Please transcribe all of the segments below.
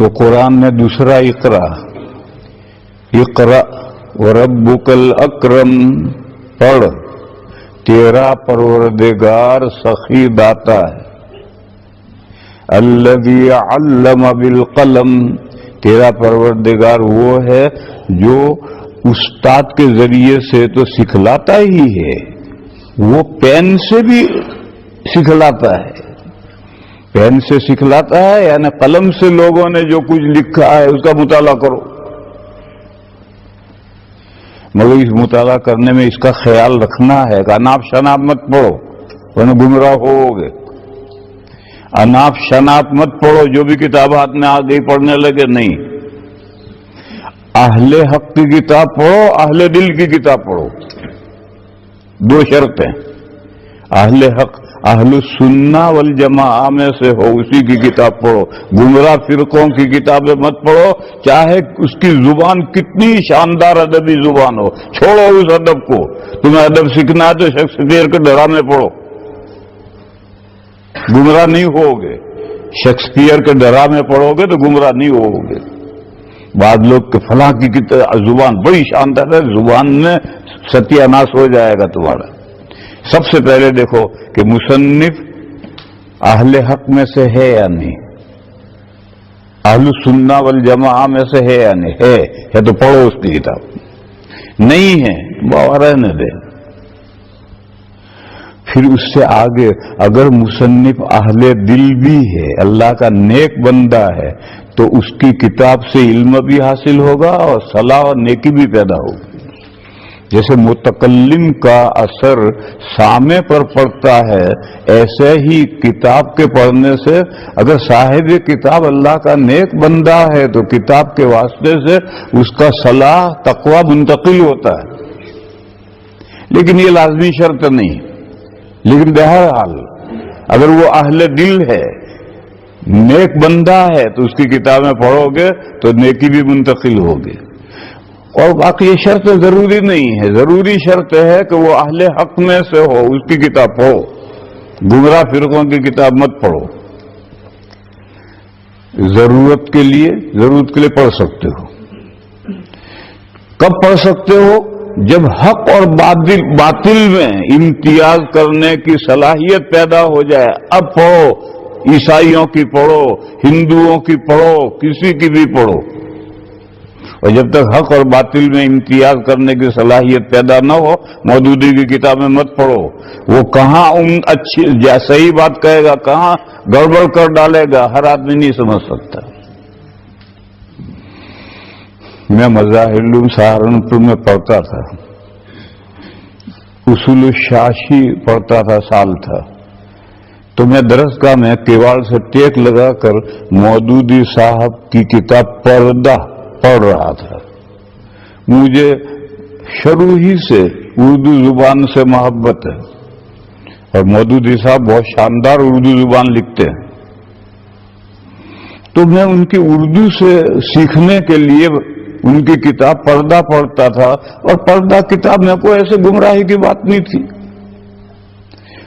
تو قرآن میں دوسرا اقرا وربک الاکرم، پڑھ، تیرا پروردگار سخی داتا ہے، الذی علم بالقلم، تیرا پروردگار وہ ہے جو استاد کے ذریعے سے تو سکھلاتا ہی ہے، وہ پین سے بھی سکھلاتا ہے، پین سے سکھلاتا ہے یعنی قلم سے لوگوں نے جو کچھ لکھا ہے اس کا مطالعہ کرو، مگر اس مطالعہ کرنے میں اس کا خیال رکھنا ہے کہ اناپ شناپ مت پڑھو ورنہ گمراہ ہوگے، اناپ شناپ مت پڑھو، جو بھی کتاب ہاتھ میں آ گئی پڑھنے لگے، نہیں، اہل حق کی کتاب پڑھو، اہل دل کی کتاب پڑھو، دو شرطیں، اہل حق اہل السنہ والجماعہ میں سے ہو اسی کی کتاب پڑھو، گمراہ فرقوں کی کتابیں مت پڑھو، چاہے اس کی زبان کتنی شاندار ادبی زبان ہو، چھوڑو اس ادب کو، تمہیں ادب سیکھنا ہے تو شیکسپیئر کے ڈرامے پڑھو، گمراہ نہیں ہوگے، شیکسپیئر کے ڈرامے پڑھو گے تو گمراہ نہیں ہوگے۔ بعض لوگ کہ فلاں کی زبان بڑی شاندار ہے، زبان میں ستیہ ناش ہو جائے گا تمہارا۔ سب سے پہلے دیکھو کہ مصنف اہل حق میں سے ہے یا نہیں، اہل السنہ والجماعہ میں سے ہے یا نہیں، ہے تو پڑھو اس کی کتاب، نہیں ہے رہنے دے۔ پھر اس سے آگے اگر مصنف اہل دل بھی ہے، اللہ کا نیک بندہ ہے، تو اس کی کتاب سے علم بھی حاصل ہوگا اور صلاح اور نیکی بھی پیدا ہوگی۔ جیسے متکلم کا اثر سامع پر پڑتا ہے، ایسے ہی کتاب کے پڑھنے سے اگر صاحب کتاب اللہ کا نیک بندہ ہے تو کتاب کے واسطے سے اس کا صلاح تقوی منتقل ہوتا ہے، لیکن یہ لازمی شرط نہیں، لیکن بہرحال اگر وہ اہل دل ہے، نیک بندہ ہے، تو اس کی کتابیں پڑھو گے تو نیکی بھی منتقل ہوگی۔ اور باقی یہ شرط ضروری نہیں ہے، ضروری شرط ہے کہ وہ اہل حق میں سے ہو، اس کی کتاب پڑھو، گمراہ فرقوں کی کتاب مت پڑھو۔ ضرورت کے لیے پڑھ سکتے ہو۔ کب پڑھ سکتے ہو؟ جب حق اور باطل میں امتیاز کرنے کی صلاحیت پیدا ہو جائے، اب پڑھو، عیسائیوں کی پڑھو، ہندوؤں کی پڑھو، کسی کی بھی پڑھو، اور جب تک حق اور باطل میں امتیاز کرنے کی صلاحیت پیدا نہ ہو مودودی کی کتابیں مت پڑھو۔ وہ کہاں اچھی صحیح بات کہے گا، کہاں گڑبڑ کر ڈالے گا، ہر آدمی نہیں سمجھ سکتا۔ میں مظاہر العلوم سہارنپور میں پڑھتا تھا، اصول الشاشی پڑھتا تھا، سال تھا، تو میں درسگاہ میں کیواڑ سے ٹیک لگا کر مودودی صاحب کی کتاب پردہ پڑھ رہا تھا۔ مجھے شروع ہی سے اردو زبان سے محبت ہے، اور مودودی صاحب بہت شاندار اردو زبان لکھتے ہیں، تو میں ان کی اردو سے سیکھنے کے لیے ان کی کتاب پردہ پڑھتا تھا، اور پردہ کتاب میں کوئی ایسے گمراہی کی بات نہیں تھی،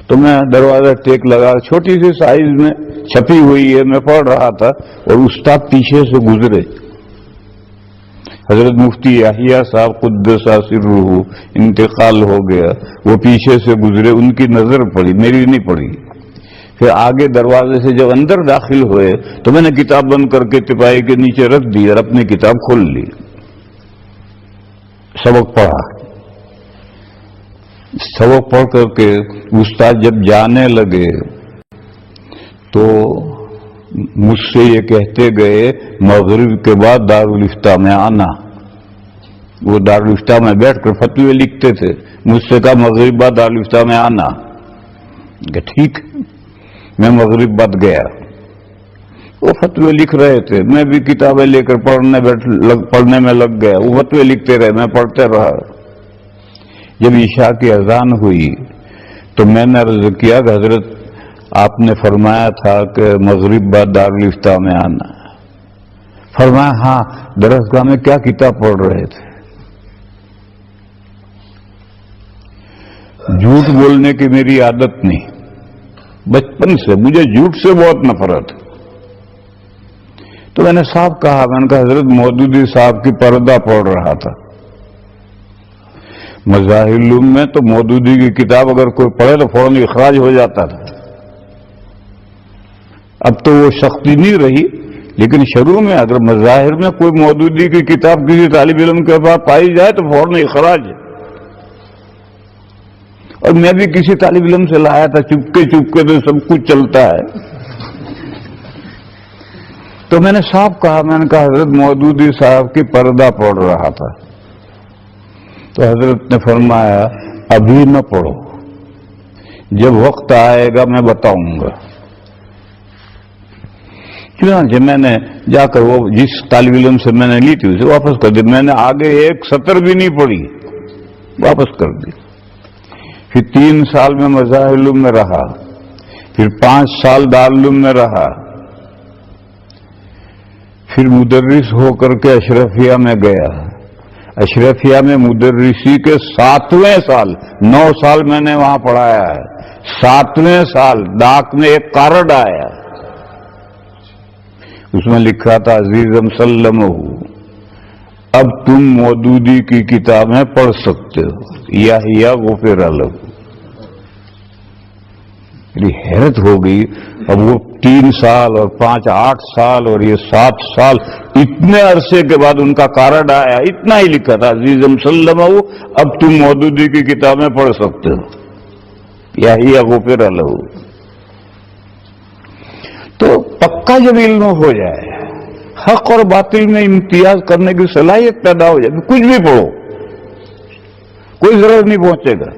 تو میں دروازہ ٹیک لگا، چھوٹی سی سائز میں چھپی ہوئی ہے، میں پڑھ رہا تھا، اور استاد پیچھے سے گزرے، حضرت مفتی یحییٰ صاحب قدس سرہ انتقال ہو گیا، وہ پیچھے سے گزرے، ان کی نظر پڑی، میری نہیں پڑی۔ پھر آگے دروازے سے جب اندر داخل ہوئے تو میں نے کتاب بند کر کے تپائی کے نیچے رکھ دی اور اپنی کتاب کھول لی، سبق پڑھا۔ سبق پڑھ کر کے استاد جب جانے لگے تو مجھ سے یہ کہتے گئے مغرب کے بعد دارالفتہ میں آنا۔ وہ دارالفتہ میں بیٹھ کر فتوے لکھتے تھے، مجھ سے کہا مغرب بعد دارالفتہ میں آنا، کہ ٹھیک۔ میں مغرب بعد گیا، وہ فتوے لکھ رہے تھے، میں بھی کتابیں لے کر پڑھنے میں لگ گیا، وہ فتوے لکھتے رہے، میں پڑھتے رہا۔ جب عشاء کی اذان ہوئی تو میں نے عرض کیا کہ حضرت آپ نے فرمایا تھا کہ مغرب بعد دارالفتہ میں آنا۔ فرمایا ہاں، درسگاہ میں کیا کتاب پڑھ رہے تھے؟ جھوٹ بولنے کی میری عادت نہیں، بچپن سے مجھے جھوٹ سے بہت نفرت ہے، تو تو میں نے صاحب کہا، میں نے کہا حضرت مودودی صاحب کی پردہ پڑھ رہا تھا۔ مظاہر العلوم میں تو مودودی کی کتاب اگر کوئی پڑھے تو فوراً اخراج ہو جاتا تھا۔ اب تو وہ سختی نہیں رہی، لیکن شروع میں اگر مظاہر میں کوئی مودودی کی کتاب کسی طالب علم کے پاس پائی جائے تو فوراً اخراج ہے۔ اور میں بھی کسی طالب علم سے لایا تھا، چپکے چپکے تو سب کچھ چلتا ہے۔ تو میں نے صاحب کہا، میں نے کہا حضرت مودودی صاحب کی پردہ پڑھ رہا تھا۔ تو حضرت نے فرمایا ابھی نہ پڑھو، جب وقت آئے گا میں بتاؤں گا۔ چنانچہ میں نے جا کر وہ جس طالب علم سے میں نے لی تھی اسے واپس کر دی، میں نے آگے ایک سطر بھی نہیں پڑھی، واپس کر دی۔ پھر 3 سال میں مظاہر العلوم میں رہا، پھر 5 سال دارالعلوم میں رہا، پھر مدرس ہو کر کے اشرفیہ میں گیا۔ اشرفیہ میں مدرسی کے 7ویں سال، 9 سال میں نے وہاں پڑھایا ہے، 7ویں سال ڈاک میں ایک کارڈ آیا، اس میں لکھا تھا عزیزم سلمہ، اب تم مودودی کی کتابیں پڑھ سکتے ہو، یا غفر لہ۔ میری حیرت ہو گئی، اب وہ 3 سال اور 5 8 سال اور یہ 7 سال، اتنے عرصے کے بعد ان کا کارڈ آیا، اتنا ہی لکھا تھا عزیزم سلمہ، اب تم مودودی کی کتابیں پڑھ سکتے ہو، یا غفر لہ۔ تو پکا جب علم ہو جائے، حق اور باطل میں امتیاز کرنے کی صلاحیت پیدا ہو جائے، کچھ بھی پڑھو، کوئی ضرور نہیں پہنچے گا۔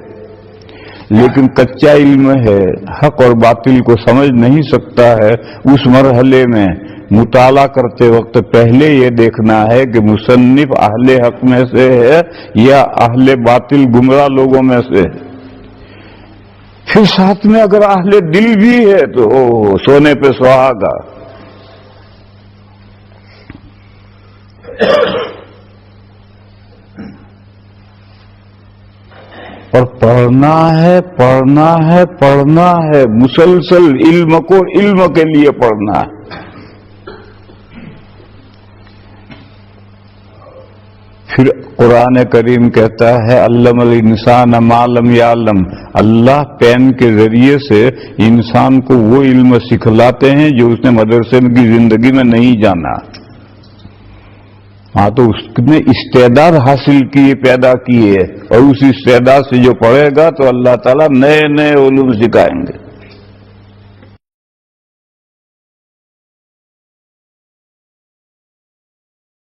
لیکن کچا علم ہے، حق اور باطل کو سمجھ نہیں سکتا ہے، اس مرحلے میں مطالعہ کرتے وقت پہلے یہ دیکھنا ہے کہ مصنف اہل حق میں سے ہے یا اہل باطل گمراہ لوگوں میں سے ہے۔ پھر ساتھ میں اگر اہل دل بھی ہے تو سونے پہ سہاگا۔ اور پڑھنا ہے پڑھنا ہے پڑھنا ہے، مسلسل علم کو علم کے لیے پڑھنا ہے۔ پھر قرآن کریم کہتا ہے علم الانسان ما لم یعلم، اللہ پین کے ذریعے سے انسان کو وہ علم سکھلاتے ہیں جو اس نے مدرسے کی زندگی میں نہیں جانا۔ ہاں تو اس نے استعداد حاصل کی، پیدا کی ہے، اور اس استعداد سے جو پڑھے گا تو اللہ تعالیٰ نئے نئے علوم سکھائیں گے۔